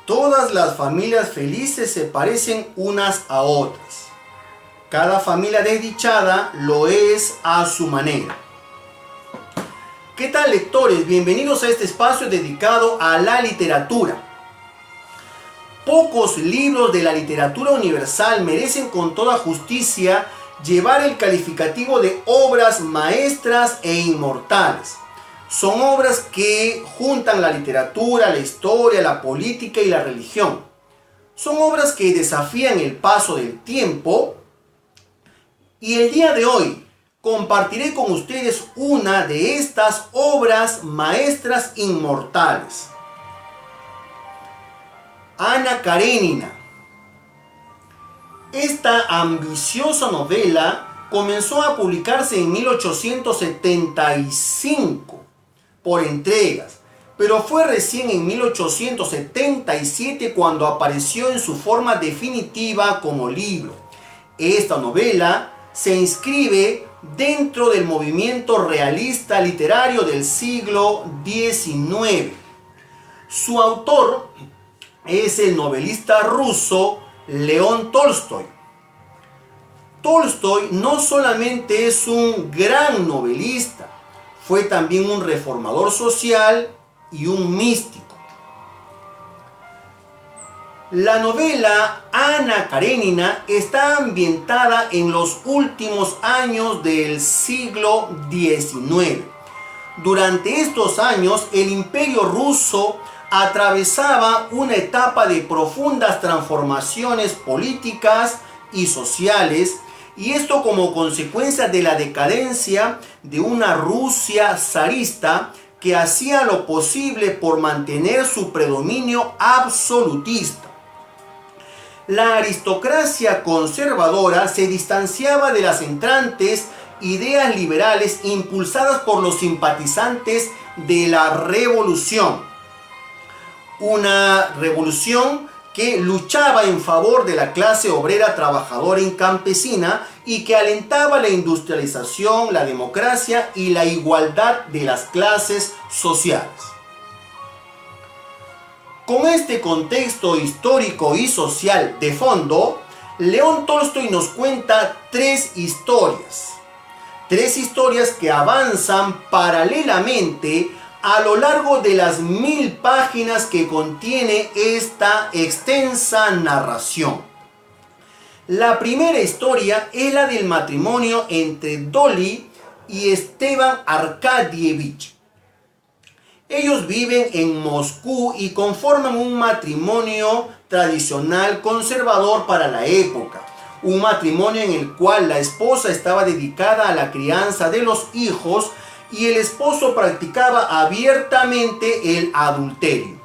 Todas las familias felices se parecen unas a otras. Cada familia desdichada lo es a su manera. ¿Qué tal, lectores? Bienvenidos a este espacio dedicado a la literatura. Pocos libros de la literatura universal merecen con toda justicia llevar el calificativo de obras maestras e inmortales. Son obras que juntan la literatura, la historia, la política y la religión. Son obras que desafían el paso del tiempo. Y el día de hoy compartiré con ustedes una de estas obras maestras inmortales. Ana Karenina. Esta ambiciosa novela comenzó a publicarse en 1875 por entregas, pero fue recién en 1877 cuando apareció en su forma definitiva como libro. Esta novela se inscribe dentro del movimiento realista literario del siglo XIX. Su autor es el novelista ruso León Tolstoy. Tolstoy no solamente es un gran novelista, fue también un reformador social y un místico. La novela Ana Karenina está ambientada en los últimos años del siglo XIX. Durante estos años, el Imperio ruso atravesaba una etapa de profundas transformaciones políticas y sociales, y esto como consecuencia de la decadencia de una Rusia zarista que hacía lo posible por mantener su predominio absolutista. La aristocracia conservadora se distanciaba de las entrantes ideas liberales impulsadas por los simpatizantes de la revolución. Una revolución que luchaba en favor de la clase obrera trabajadora y campesina y que alentaba la industrialización, la democracia y la igualdad de las clases sociales. Con este contexto histórico y social de fondo, León Tolstoy nos cuenta tres historias que avanzan paralelamente a lo largo de las 1000 páginas que contiene esta extensa narración. La primera historia es la del matrimonio entre Dolly y Esteban Arkadievich. Ellos viven en Moscú y conforman un matrimonio tradicional conservador para la época. Un matrimonio en el cual la esposa estaba dedicada a la crianza de los hijos y el esposo practicaba abiertamente el adulterio.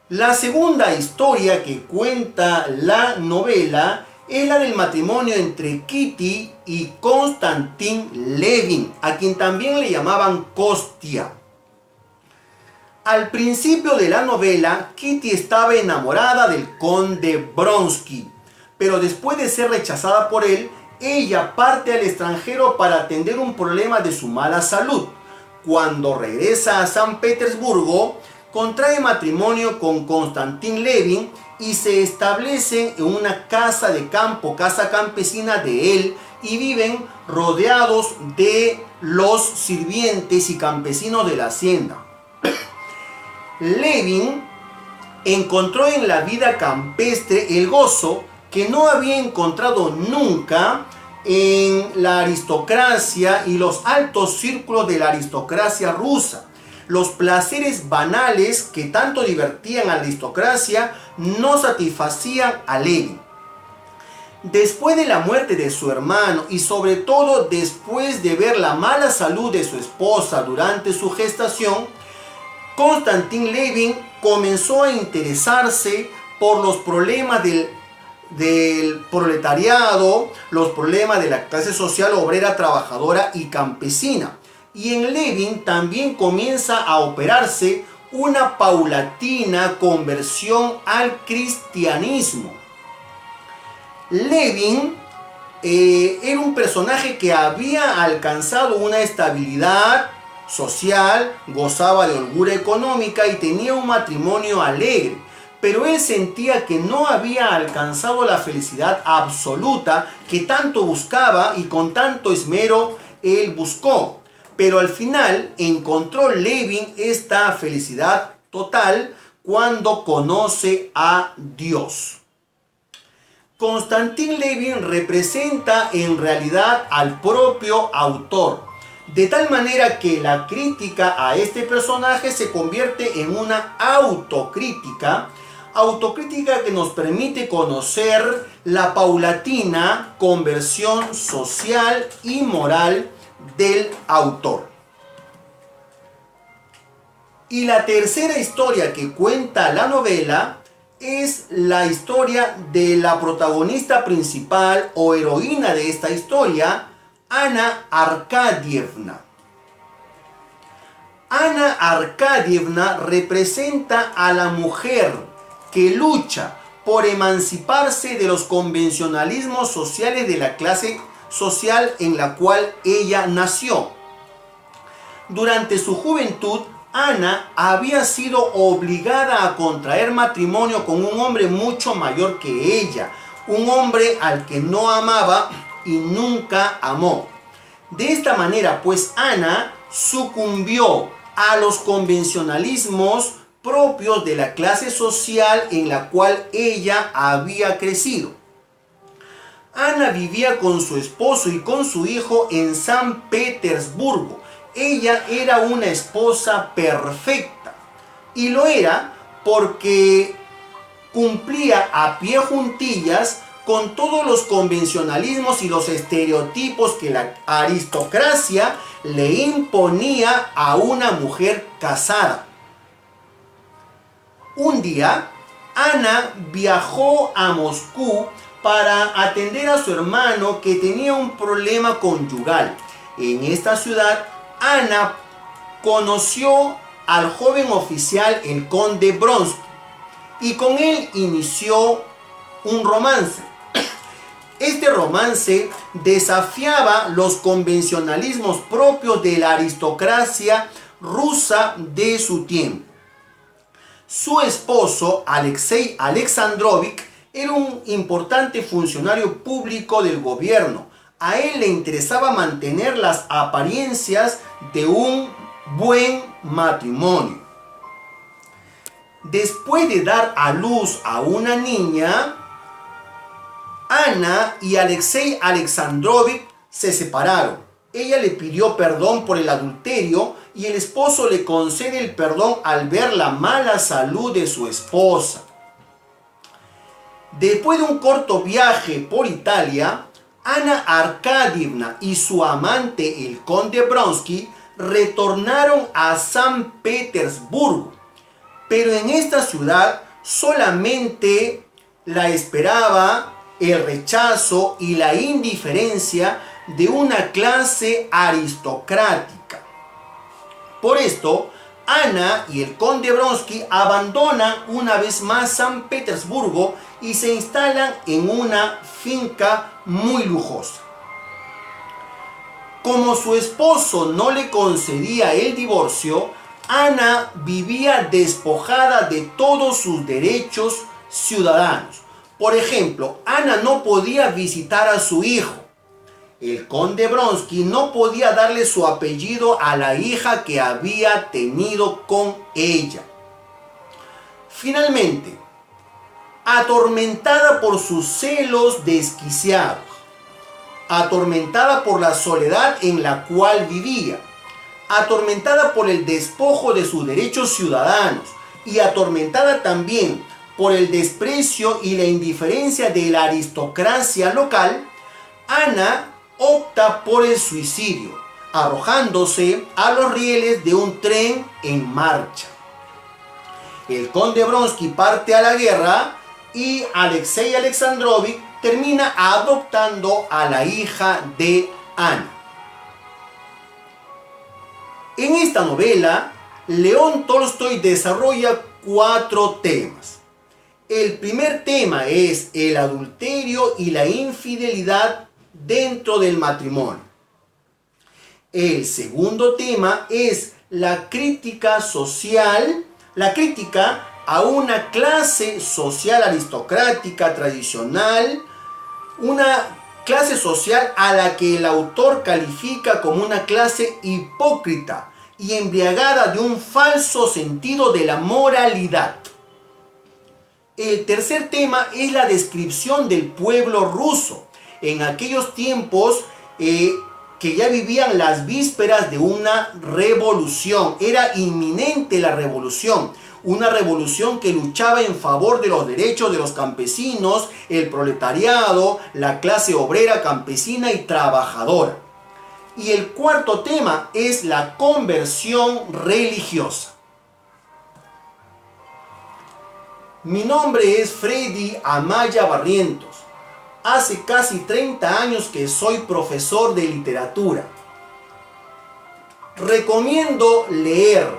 La segunda historia que cuenta la novela es la del matrimonio entre Kitty y Konstantin Levin, a quien también le llamaban Kostya. Al principio de la novela, Kitty estaba enamorada del conde Bronsky, pero después de ser rechazada por él, ella parte al extranjero para atender un problema de su mala salud. Cuando regresa a San Petersburgo, contrae matrimonio con Konstantin Levin y se establecen en una casa de campo, casa campesina de él, y viven rodeados de los sirvientes y campesinos de la hacienda. Levin encontró en la vida campestre el gozo que no había encontrado nunca en la aristocracia y los altos círculos de la aristocracia rusa. Los placeres banales que tanto divertían a la aristocracia no satisfacían a Levin. Después de la muerte de su hermano y sobre todo después de ver la mala salud de su esposa durante su gestación, Konstantin Levin comenzó a interesarse por los problemas del proletariado, los problemas de la clase social obrera, trabajadora y campesina. Y en Levin también comienza a operarse una paulatina conversión al cristianismo. Levin era un personaje que había alcanzado una estabilidad social, gozaba de holgura económica y tenía un matrimonio alegre. Pero él sentía que no había alcanzado la felicidad absoluta que tanto buscaba y con tanto esmero él buscó. Pero al final encontró Levin esta felicidad total cuando conoce a Dios. Konstantin Levin representa en realidad al propio autor, de tal manera que la crítica a este personaje se convierte en una autocrítica que nos permite conocer la paulatina conversión social y moral del autor. Y la tercera historia que cuenta la novela es la historia de la protagonista principal o heroína de esta historia, Anna Arkadievna. Anna Arkadievna representa a la mujer que lucha por emanciparse de los convencionalismos sociales de la clase social en la cual ella nació. Durante su juventud, Ana había sido obligada a contraer matrimonio con un hombre mucho mayor que ella, un hombre al que no amaba y nunca amó. De esta manera, pues, Ana sucumbió a los convencionalismos propios de la clase social en la cual ella había crecido. Ana vivía con su esposo y con su hijo en San Petersburgo. Ella era una esposa perfecta y lo era porque cumplía a pie juntillas con todos los convencionalismos y los estereotipos que la aristocracia le imponía a una mujer casada. Un día, Ana viajó a Moscú para atender a su hermano que tenía un problema conyugal. En esta ciudad, Ana conoció al joven oficial, el conde Bronsky, y con él inició un romance. Este romance desafiaba los convencionalismos propios de la aristocracia rusa de su tiempo. Su esposo, Alexei Alexandrovich, era un importante funcionario público del gobierno. A él le interesaba mantener las apariencias de un buen matrimonio. Después de dar a luz a una niña, Ana y Alexei Alexandrovich se separaron. Ella le pidió perdón por el adulterio y el esposo le concede el perdón al ver la mala salud de su esposa. Después de un corto viaje por Italia, Anna Arkadievna y su amante, el conde Bronsky, retornaron a San Petersburgo. Pero en esta ciudad solamente la esperaba el rechazo y la indiferencia de una clase aristocrática. Por esto, Ana y el conde Bronsky abandonan una vez más San Petersburgo y se instalan en una finca muy lujosa. Como su esposo no le concedía el divorcio, Ana vivía despojada de todos sus derechos ciudadanos. Por ejemplo, Ana no podía visitar a su hijo. El conde Bronsky no podía darle su apellido a la hija que había tenido con ella. Finalmente, atormentada por sus celos desquiciados, atormentada por la soledad en la cual vivía, atormentada por el despojo de sus derechos ciudadanos y atormentada también por el desprecio y la indiferencia de la aristocracia local, Ana opta por el suicidio, arrojándose a los rieles de un tren en marcha. El conde Bronsky parte a la guerra y Alexei Alexandrovich termina adoptando a la hija de Ana. En esta novela, León Tolstoy desarrolla 4 temas. El primer tema es el adulterio y la infidelidad dentro del matrimonio. El segundo tema es la crítica social, la crítica a una clase social aristocrática tradicional, una clase social a la que el autor califica como una clase hipócrita y embriagada de un falso sentido de la moralidad. El tercer tema es la descripción del pueblo ruso en aquellos tiempos que ya vivían las vísperas de una revolución. Era inminente la revolución. Una revolución que luchaba en favor de los derechos de los campesinos, el proletariado, la clase obrera, campesina y trabajadora. Y el cuarto tema es la conversión religiosa. Mi nombre es Freddy Amaya Barrientos. Hace casi 30 años que soy profesor de literatura. Recomiendo leer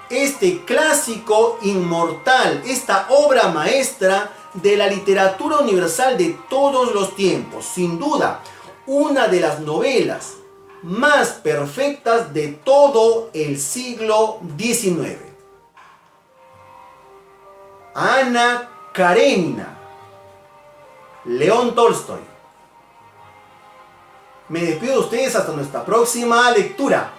este clásico inmortal, esta obra maestra de la literatura universal de todos los tiempos. Sin duda, una de las novelas más perfectas de todo el siglo XIX. Ana Karenina, León Tolstoy. Me despido de ustedes hasta nuestra próxima lectura.